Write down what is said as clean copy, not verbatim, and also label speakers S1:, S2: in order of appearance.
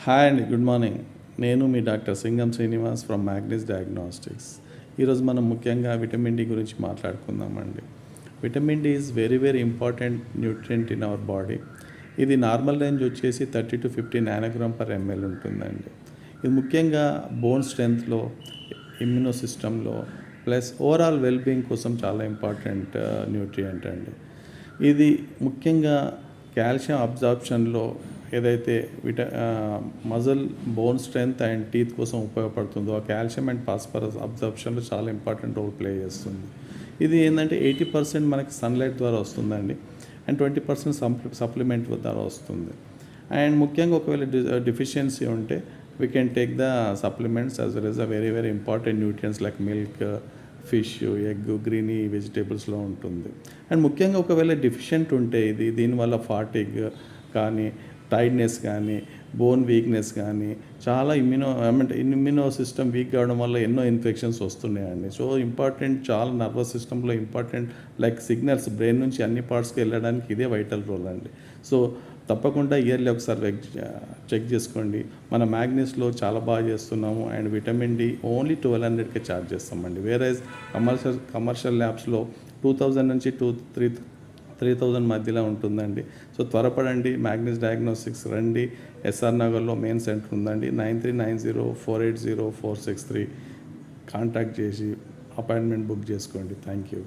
S1: Hi అండి, good morning. నేను మీ doctor Singam Srinivas from Magnus diagnostics. ఈరోజు మనం ముఖ్యంగా విటమిన్ డి గురించి మాట్లాడుకుందామండి. Vitamin D is very very important nutrient in our body. ఇది నార్మల్ రేంజ్ వచ్చేసి 30 to 50 నానోగ్రామ్/ml ఉంటుందండి. ఇది ముఖ్యంగా బోన్ స్ట్రెంగ్త్లో, ఇమ్యూనో సిస్టంలో ప్లస్ ఓవరాల్ వెల్బీయింగ్ కోసం చాలా ఇంపార్టెంట్ న్యూట్రియంట్ అండి. ఇది ముఖ్యంగా కాల్షియం అబ్జార్ప్షన్లో ఏదైతే muscle bone strength and teeth కోసం ఉపయోగపడుతుందో ఆ కాల్షియం అండ్ ఫాస్ఫరస్ అబ్జార్ప్షన్లో చాలా ఇంపార్టెంట్ రోల్ ప్లే చేస్తుంది. ఇది ఏంటంటే 80% మనకి సన్లైట్ ద్వారా వస్తుందండి, అండ్ 20% సప్లిమెంట్ ద్వారా వస్తుంది. అండ్ ముఖ్యంగా ఒకవేళ డిఫిషియన్సీ ఉంటే we can take the supplements as well as the very very important nutrients like milk, fish, egg, greeny వెజిటేబుల్స్లో ఉంటుంది. అండ్ ముఖ్యంగా ఒకవేళ డిఫిషియంట్ ఉంటే దీనివల్ల ఫాటిగ్ కానీ, టైర్డ్నెస్ కానీ, బోన్ వీక్నెస్ కానీ, చాలా ఇమ్యూనో సిస్టమ్ వీక్ కావడం వల్ల ఎన్నో ఇన్ఫెక్షన్స్ వస్తున్నాయండి. సో ఇంపార్టెంట్, చాలా నర్వస్ సిస్టంలో ఇంపార్టెంట్ లైక్ సిగ్నల్స్ బ్రెయిన్ నుంచి అన్ని పార్ట్స్కి వెళ్ళడానికి ఇదే వైటల్ రోల్ అండి. సో తప్పకుండా ఇయర్లీ ఒకసారి చెక్ చేసుకోండి. మన మ్యాగ్నిస్లో చాలా బాగా చేస్తున్నాము, అండ్ విటమిన్ డి ఓన్లీ 1200కే ఛార్జ్ చేస్తామండి. వేరే కమర్షియల్ ల్యాబ్స్లో 2000 నుంచి 3000 మధ్యలో ఉంటుందండి. సో త్వరపడండి, మ్యాగ్నిస్ డయాగ్నోస్టిక్స్ రండి. ఎస్ఆర్ నగర్లో మెయిన్ సెంటర్ ఉందండి. 9390480463 కాంటాక్ట్ చేసి అపాయింట్మెంట్ బుక్ చేసుకోండి. Thank you.